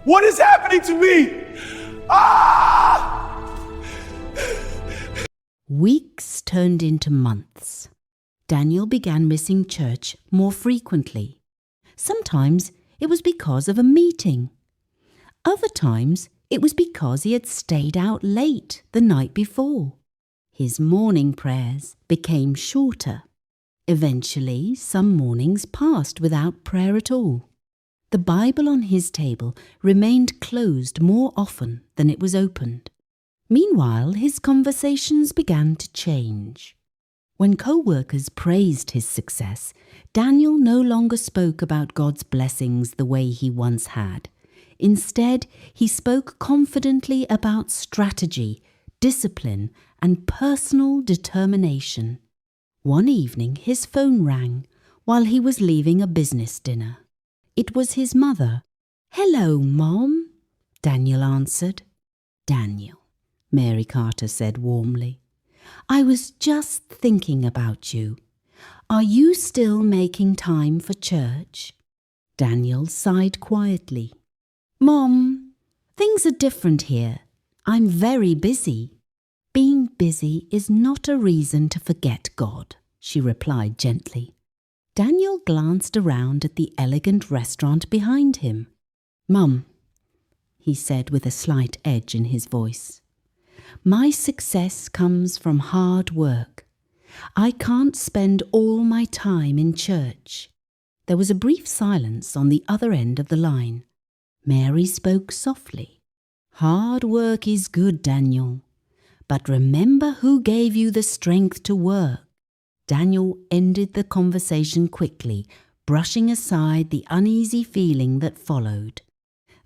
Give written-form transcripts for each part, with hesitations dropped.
What is happening to me? Ah! Weeks turned into months. Daniel began missing church more frequently. Sometimes it was because of a meeting. Other times it was because he had stayed out late the night before. His morning prayers became shorter. Eventually, some mornings passed without prayer at all. The Bible on his table remained closed more often than it was opened. Meanwhile, his conversations began to change. When co-workers praised his success, Daniel no longer spoke about God's blessings the way he once had. Instead, he spoke confidently about strategy, discipline, and personal determination. One evening, his phone rang while he was leaving a business dinner. It was his mother. "Hello, Mom," Daniel answered. "Daniel," Mary Carter said warmly, "I was just thinking about you. Are you still making time for church?" Daniel sighed quietly. "Mom, things are different here. I'm very busy." "Being busy is not a reason to forget God," she replied gently. Daniel glanced around at the elegant restaurant behind him. "Mum," he said with a slight edge in his voice, "my success comes from hard work. I can't spend all my time in church." There was a brief silence on the other end of the line. Mary spoke softly. "Hard work is good, Daniel. But remember who gave you the strength to work." Daniel ended the conversation quickly, brushing aside the uneasy feeling that followed.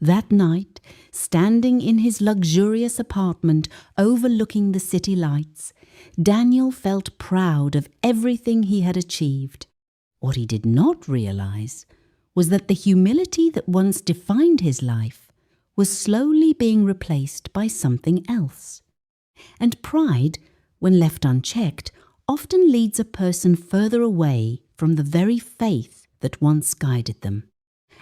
That night, standing in his luxurious apartment overlooking the city lights, Daniel felt proud of everything he had achieved. What he did not realize was that the humility that once defined his life was slowly being replaced by something else. And pride, when left unchecked, often leads a person further away from the very faith that once guided them.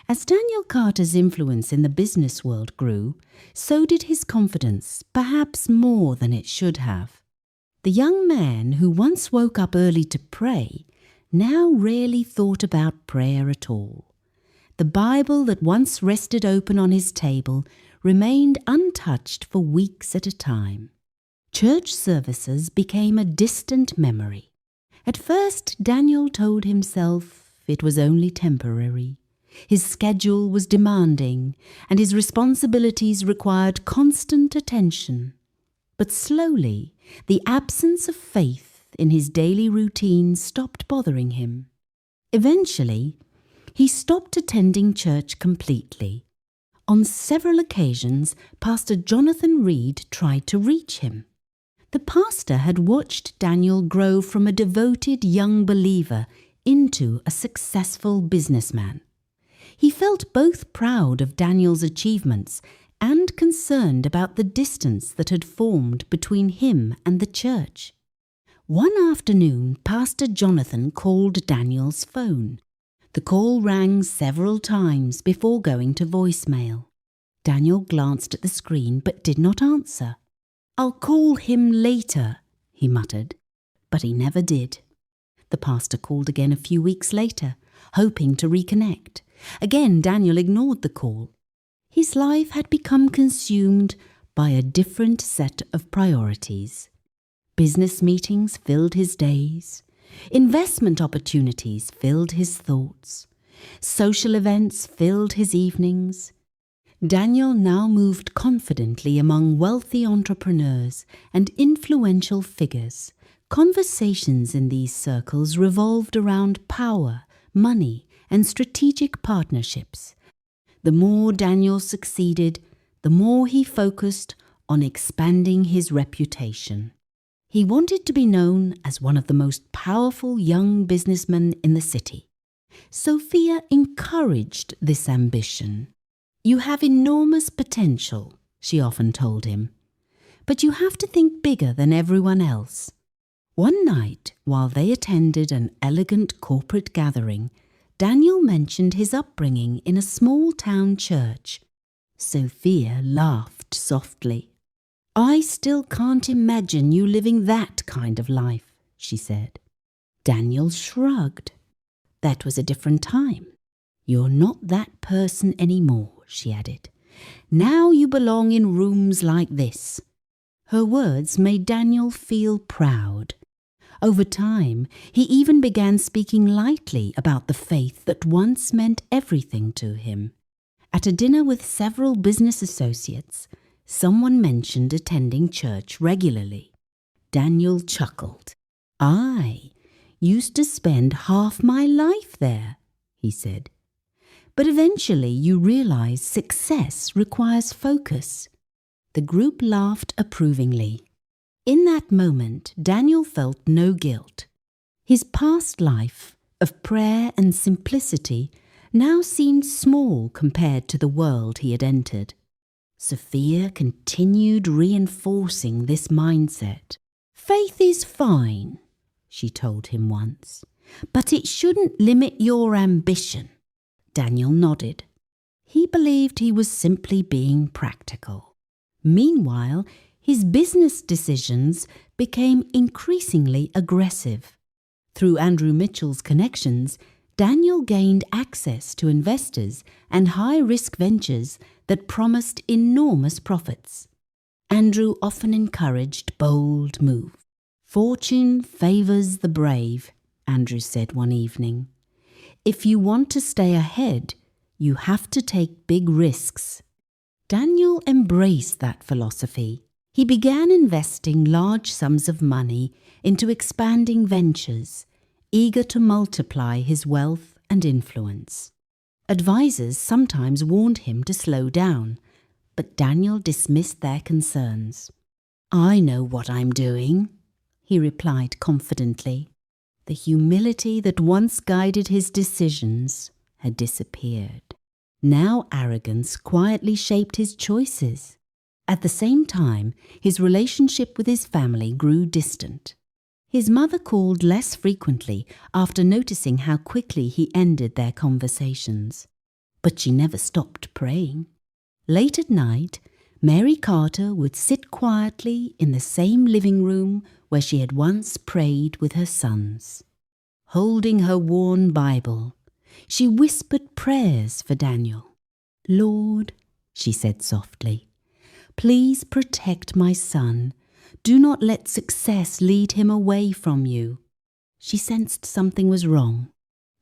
As Daniel Carter's influence in the business world grew, so did his confidence, perhaps more than it should have. The young man who once woke up early to pray now rarely thought about prayer at all. The Bible that once rested open on his table remained untouched for weeks at a time. Church services became a distant memory. At first, Daniel told himself it was only temporary. His schedule was demanding, and his responsibilities required constant attention. But slowly, the absence of faith in his daily routine stopped bothering him. Eventually, he stopped attending church completely. On several occasions, Pastor Jonathan Reed tried to reach him. The pastor had watched Daniel grow from a devoted young believer into a successful businessman. He felt both proud of Daniel's achievements and concerned about the distance that had formed between him and the church. One afternoon, Pastor Jonathan called Daniel's phone. The call rang several times before going to voicemail. Daniel glanced at the screen but did not answer. "I'll call him later," he muttered, but he never did. The pastor called again a few weeks later, hoping to reconnect. Again, Daniel ignored the call. His life had become consumed by a different set of priorities. Business meetings filled his days. Investment opportunities filled his thoughts. Social events filled his evenings. Daniel now moved confidently among wealthy entrepreneurs and influential figures. Conversations in these circles revolved around power, money, and strategic partnerships. The more Daniel succeeded, the more he focused on expanding his reputation. He wanted to be known as one of the most powerful young businessmen in the city. Sophia encouraged this ambition. "You have enormous potential," she often told him, "but you have to think bigger than everyone else." One night, while they attended an elegant corporate gathering, Daniel mentioned his upbringing in a small town church. Sophia laughed softly. "I still can't imagine you living that kind of life," she said. Daniel shrugged. "That was a different time. You're not that person anymore," she added. "Now you belong in rooms like this." Her words made Daniel feel proud. Over time, he even began speaking lightly about the faith that once meant everything to him. At a dinner with several business associates, someone mentioned attending church regularly. Daniel chuckled. "I used to spend half my life there," he said. "But eventually you realize success requires focus." The group laughed approvingly. In that moment, Daniel felt no guilt. His past life of prayer and simplicity now seemed small compared to the world he had entered. Sophia continued reinforcing this mindset. "Faith is fine," she told him once, "but it shouldn't limit your ambition." Daniel nodded. He believed he was simply being practical. Meanwhile, his business decisions became increasingly aggressive. Through Andrew Mitchell's connections, Daniel gained access to investors and high-risk ventures that promised enormous profits. Andrew often encouraged bold moves. "Fortune favors the brave," Andrew said one evening. "If you want to stay ahead, you have to take big risks." Daniel embraced that philosophy. He began investing large sums of money into expanding ventures, eager to multiply his wealth and influence. Advisors sometimes warned him to slow down, but Daniel dismissed their concerns. "I know what I'm doing," he replied confidently. The humility that once guided his decisions had disappeared. Now arrogance quietly shaped his choices. At the same time, his relationship with his family grew distant. His mother called less frequently after noticing how quickly he ended their conversations. But she never stopped praying. Late at night, Mary Carter would sit quietly in the same living room where she had once prayed with her sons. Holding her worn Bible, she whispered prayers for Daniel. "Lord," she said softly, "please protect my son. Do not let success lead him away from you." She sensed something was wrong.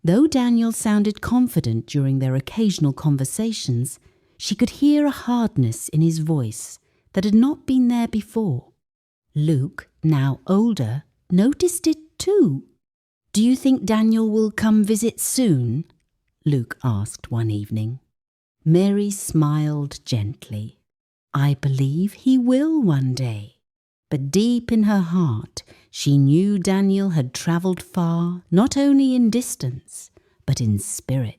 Though Daniel sounded confident during their occasional conversations, she could hear a hardness in his voice that had not been there before. Luke, now older, noticed it too. "Do you think Daniel will come visit soon?" Luke asked one evening. Mary smiled gently. "I believe he will one day." But deep in her heart, she knew Daniel had travelled far, not only in distance, but in spirit.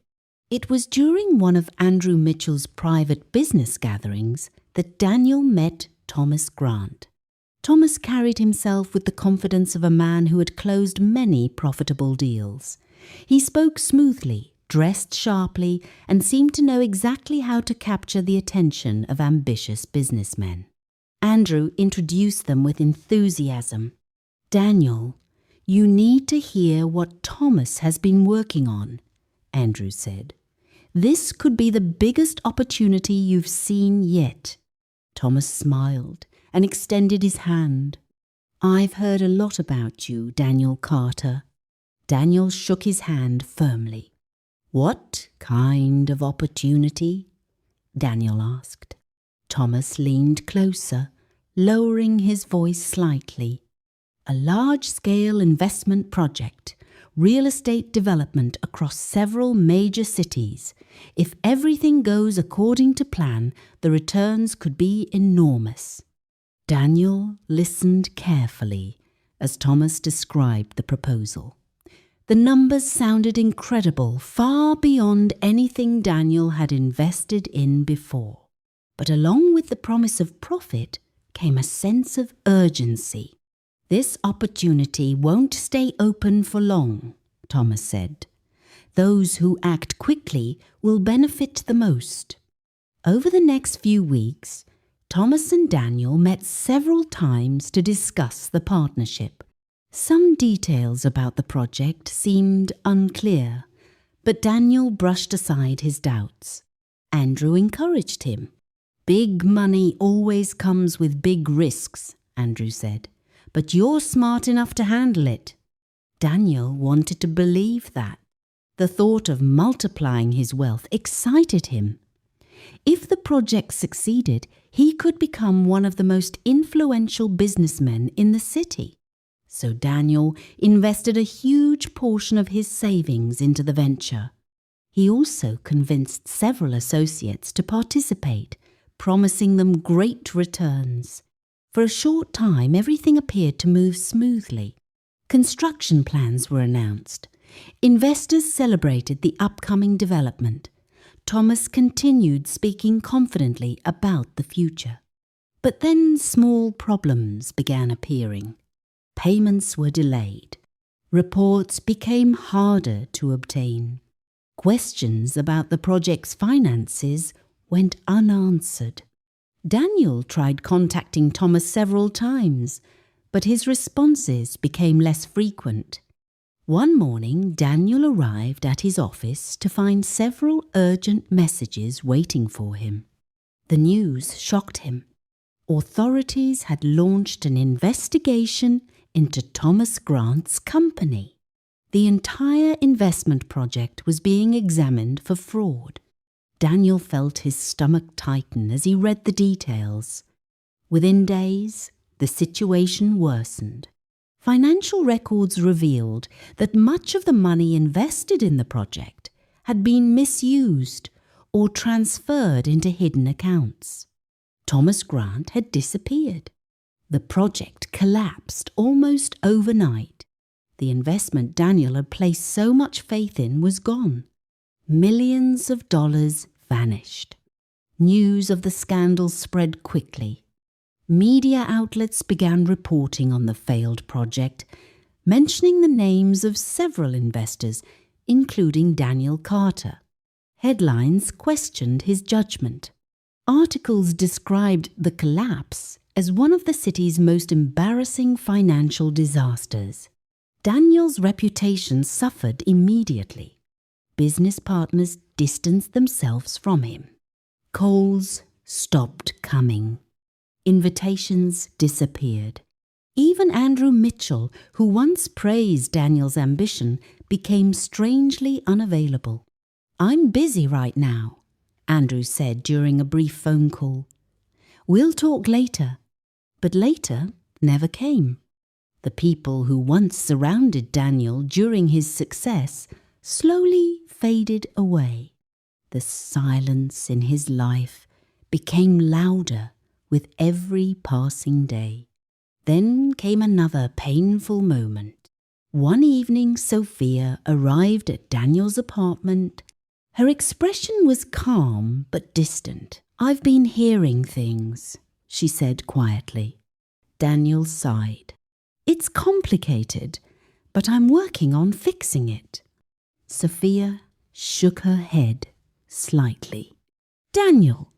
It was during one of Andrew Mitchell's private business gatherings that Daniel met Thomas Grant. Thomas carried himself with the confidence of a man who had closed many profitable deals. He spoke smoothly, dressed sharply, and seemed to know exactly how to capture the attention of ambitious businessmen. Andrew introduced them with enthusiasm. "Daniel, you need to hear what Thomas has been working on," Andrew said. "This could be the biggest opportunity you've seen yet." Thomas smiled and extended his hand. "I've heard a lot about you, Daniel Carter." Daniel shook his hand firmly. "What kind of opportunity?" Daniel asked. Thomas leaned closer, lowering his voice slightly. "A large-scale investment project, real estate development across several major cities. If everything goes according to plan, the returns could be enormous." Daniel listened carefully as Thomas described the proposal. The numbers sounded incredible, far beyond anything Daniel had invested in before. But along with the promise of profit came a sense of urgency. "This opportunity won't stay open for long," Thomas said. "Those who act quickly will benefit the most." Over the next few weeks, Thomas and Daniel met several times to discuss the partnership. Some details about the project seemed unclear, but Daniel brushed aside his doubts. Andrew encouraged him. "Big money always comes with big risks," Andrew said, "but you're smart enough to handle it." Daniel wanted to believe that. The thought of multiplying his wealth excited him. If the project succeeded, he could become one of the most influential businessmen in the city. So Daniel invested a huge portion of his savings into the venture. He also convinced several associates to participate, promising them great returns. For a short time, everything appeared to move smoothly. Construction plans were announced. Investors celebrated the upcoming development. Thomas continued speaking confidently about the future. But then small problems began appearing. Payments were delayed. Reports became harder to obtain. Questions about the project's finances went unanswered. Daniel tried contacting Thomas several times, but his responses became less frequent. One morning, Daniel arrived at his office to find several urgent messages waiting for him. The news shocked him. Authorities had launched an investigation into Thomas Grant's company. The entire investment project was being examined for fraud. Daniel felt his stomach tighten as he read the details. Within days, the situation worsened. Financial records revealed that much of the money invested in the project had been misused or transferred into hidden accounts. Thomas Grant had disappeared. The project collapsed almost overnight. The investment Daniel had placed so much faith in was gone. Millions of dollars vanished. News of the scandal spread quickly. Media outlets began reporting on the failed project, mentioning the names of several investors, including Daniel Carter. Headlines questioned his judgment. Articles described the collapse as one of the city's most embarrassing financial disasters. Daniel's reputation suffered immediately. Business partners distanced themselves from him. Calls stopped coming. Invitations disappeared. Even Andrew Mitchell, who once praised Daniel's ambition, became strangely unavailable. "I'm busy right now," Andrew said during a brief phone call. "We'll talk later." But later never came. The people who once surrounded Daniel during his success slowly faded away. The silence in his life became louder with every passing day. Then came another painful moment. One evening, Sophia arrived at Daniel's apartment. Her expression was calm but distant. "I've been hearing things," she said quietly. Daniel sighed. "It's complicated, but I'm working on fixing it." Sophia shook her head slightly. "Daniel,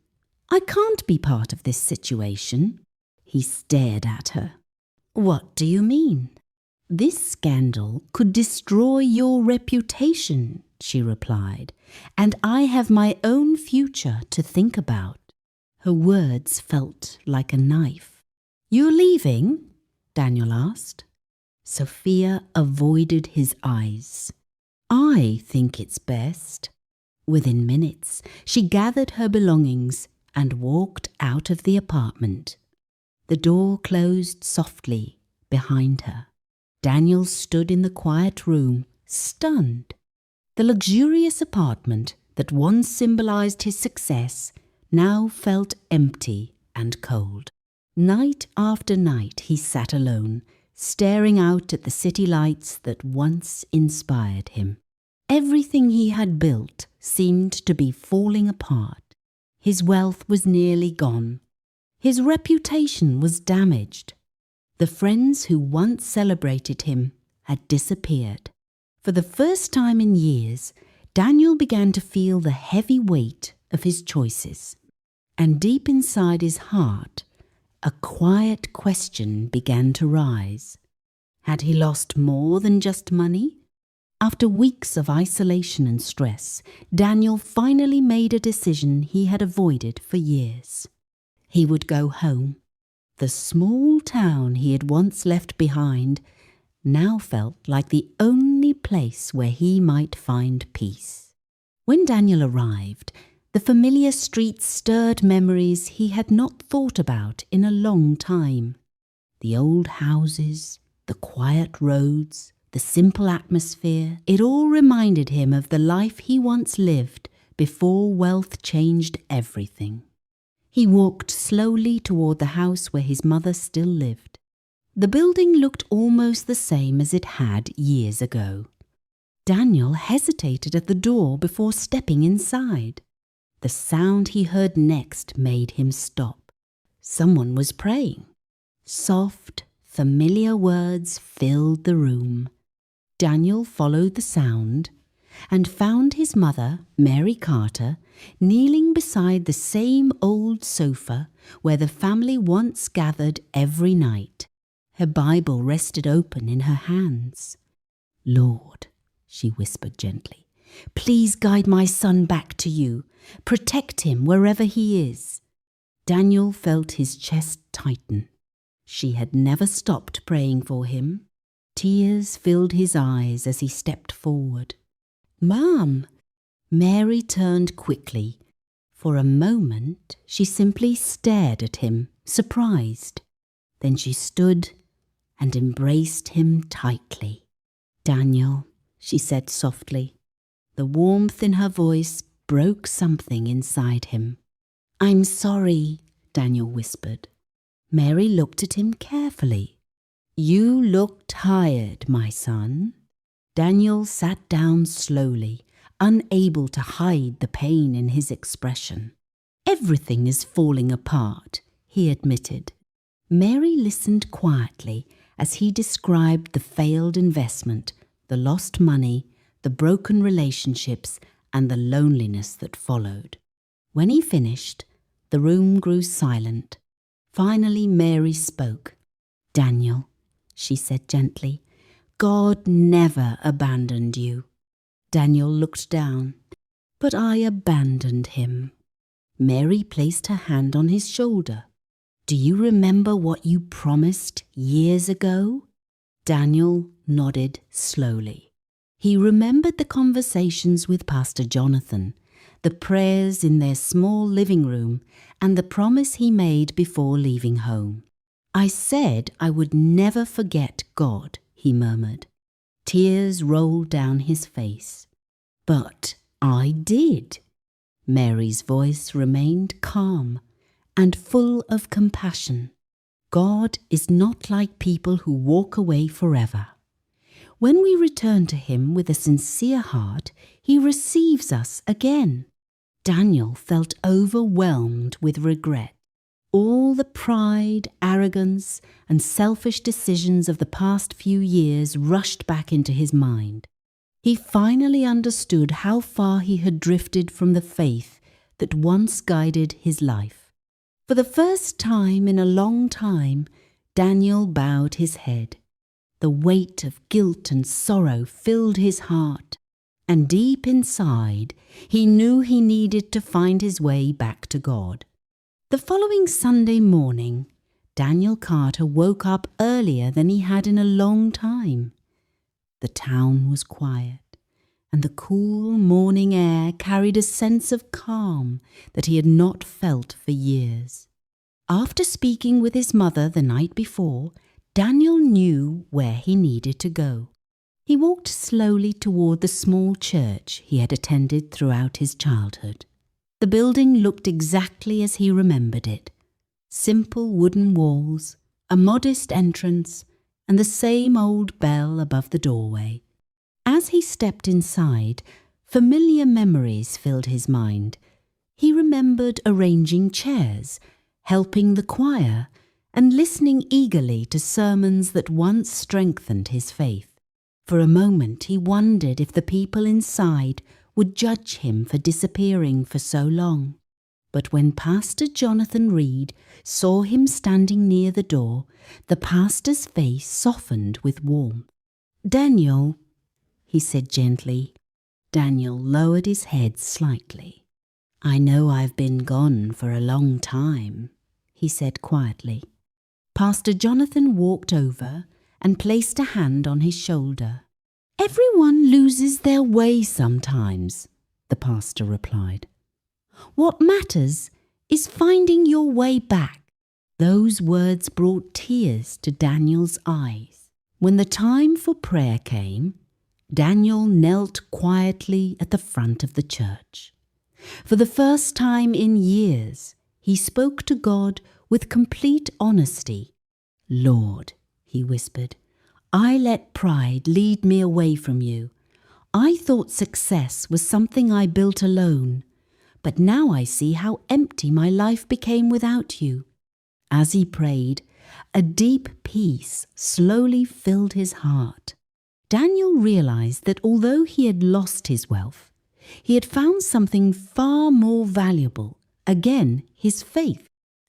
I can't be part of this situation." He stared at her. "What do you mean?" "This scandal could destroy your reputation," she replied, "and I have my own future to think about." Her words felt like a knife. "You're leaving?" Daniel asked. Sophia avoided his eyes. "I think it's best." Within minutes, she gathered her belongings and walked out of the apartment. The door closed softly behind her. Daniel stood in the quiet room, stunned. The luxurious apartment that once symbolized his success now felt empty and cold. Night after night he sat alone, staring out at the city lights that once inspired him. Everything he had built seemed to be falling apart. His wealth was nearly gone. His reputation was damaged. The friends who once celebrated him had disappeared. For the first time in years, Daniel began to feel the heavy weight of his choices. And deep inside his heart, a quiet question began to rise. Had he lost more than just money? After weeks of isolation and stress, Daniel finally made a decision he had avoided for years. He would go home. The small town he had once left behind now felt like the only place where he might find peace. When Daniel arrived, the familiar streets stirred memories he had not thought about in a long time. The old houses, the quiet roads, the simple atmosphere, it all reminded him of the life he once lived before wealth changed everything. He walked slowly toward the house where his mother still lived. The building looked almost the same as it had years ago. Daniel hesitated at the door before stepping inside. The sound he heard next made him stop. Someone was praying. Soft, familiar words filled the room. Daniel followed the sound and found his mother, Mary Carter, kneeling beside the same old sofa where the family once gathered every night. Her Bible rested open in her hands. "Lord," she whispered gently, "please guide my son back to you. Protect him wherever he is." Daniel felt his chest tighten. She had never stopped praying for him. Tears filled his eyes as he stepped forward. "Mom!" Mary turned quickly. For a moment, she simply stared at him, surprised. Then she stood and embraced him tightly. "Daniel," she said softly. The warmth in her voice broke something inside him. "I'm sorry," Daniel whispered. Mary looked at him carefully. "You look tired, my son." Daniel sat down slowly, unable to hide the pain in his expression. "Everything is falling apart," he admitted. Mary listened quietly as he described the failed investment, the lost money, the broken relationships, and the loneliness that followed. When he finished, the room grew silent. Finally, Mary spoke. "Daniel," she said gently, "God never abandoned you." Daniel looked down. "But I abandoned him." Mary placed her hand on his shoulder. "Do you remember what you promised years ago?" Daniel nodded slowly. He remembered the conversations with Pastor Jonathan, the prayers in their small living room, and the promise he made before leaving home. "I said I would never forget God," he murmured. Tears rolled down his face. "But I did." Mary's voice remained calm and full of compassion. God is not like people who walk away forever. When we return to him with a sincere heart, he receives us again. Daniel felt overwhelmed with regret. All the pride, arrogance, and selfish decisions of the past few years rushed back into his mind. He finally understood how far he had drifted from the faith that once guided his life. For the first time in a long time, Daniel bowed his head. The weight of guilt and sorrow filled his heart, and deep inside, he knew he needed to find his way back to God. The following Sunday morning, Daniel Carter woke up earlier than he had in a long time. The town was quiet, and the cool morning air carried a sense of calm that he had not felt for years. After speaking with his mother the night before, Daniel knew where he needed to go. He walked slowly toward the small church he had attended throughout his childhood. The building looked exactly as he remembered it. Simple wooden walls, a modest entrance, and the same old bell above the doorway. As he stepped inside, familiar memories filled his mind. He remembered arranging chairs, helping the choir, and listening eagerly to sermons that once strengthened his faith. For a moment he wondered if the people inside would judge him for disappearing for so long. But when Pastor Jonathan Reed saw him standing near the door, the pastor's face softened with warmth. "Daniel," he said gently. Daniel lowered his head slightly. "I know I've been gone for a long time," he said quietly. Pastor Jonathan walked over and placed a hand on his shoulder. "Everyone loses their way sometimes," the pastor replied. "What matters is finding your way back." Those words brought tears to Daniel's eyes. When the time for prayer came, Daniel knelt quietly at the front of the church. For the first time in years, he spoke to God with complete honesty. "Lord," he whispered, "I let pride lead me away from you. I thought success was something I built alone, but now I see how empty my life became without you." As he prayed, a deep peace slowly filled his heart. Daniel realized that although he had lost his wealth, he had found something far more valuable, again his faith,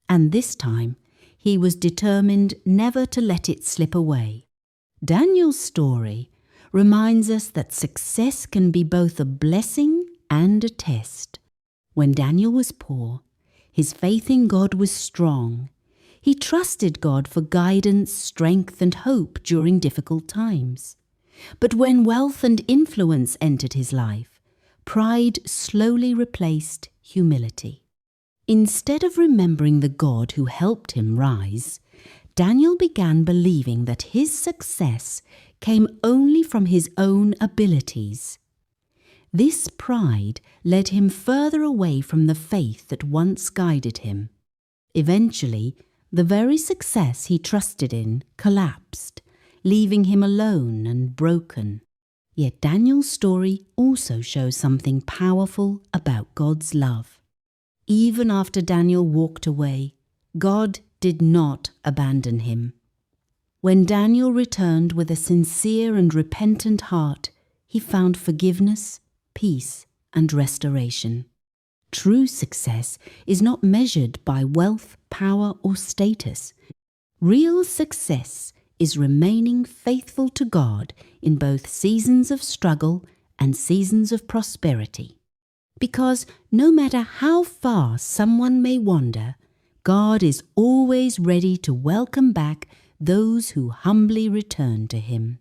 and this time he was determined never to let it slip away. Daniel's story reminds us that success can be both a blessing and a test. When Daniel was poor, his faith in God was strong. He trusted God for guidance, strength, and hope during difficult times. But when wealth and influence entered his life, pride slowly replaced humility. Instead of remembering the God who helped him rise, Daniel began believing that his success came only from his own abilities. This pride led him further away from the faith that once guided him. Eventually, the very success he trusted in collapsed, leaving him alone and broken. Yet Daniel's story also shows something powerful about God's love. Even after Daniel walked away, God did not abandon him. When Daniel returned with a sincere and repentant heart, he found forgiveness, peace, and restoration. True success is not measured by wealth, power, or status. Real success is remaining faithful to God in both seasons of struggle and seasons of prosperity. Because no matter how far someone may wander, God is always ready to welcome back those who humbly return to Him.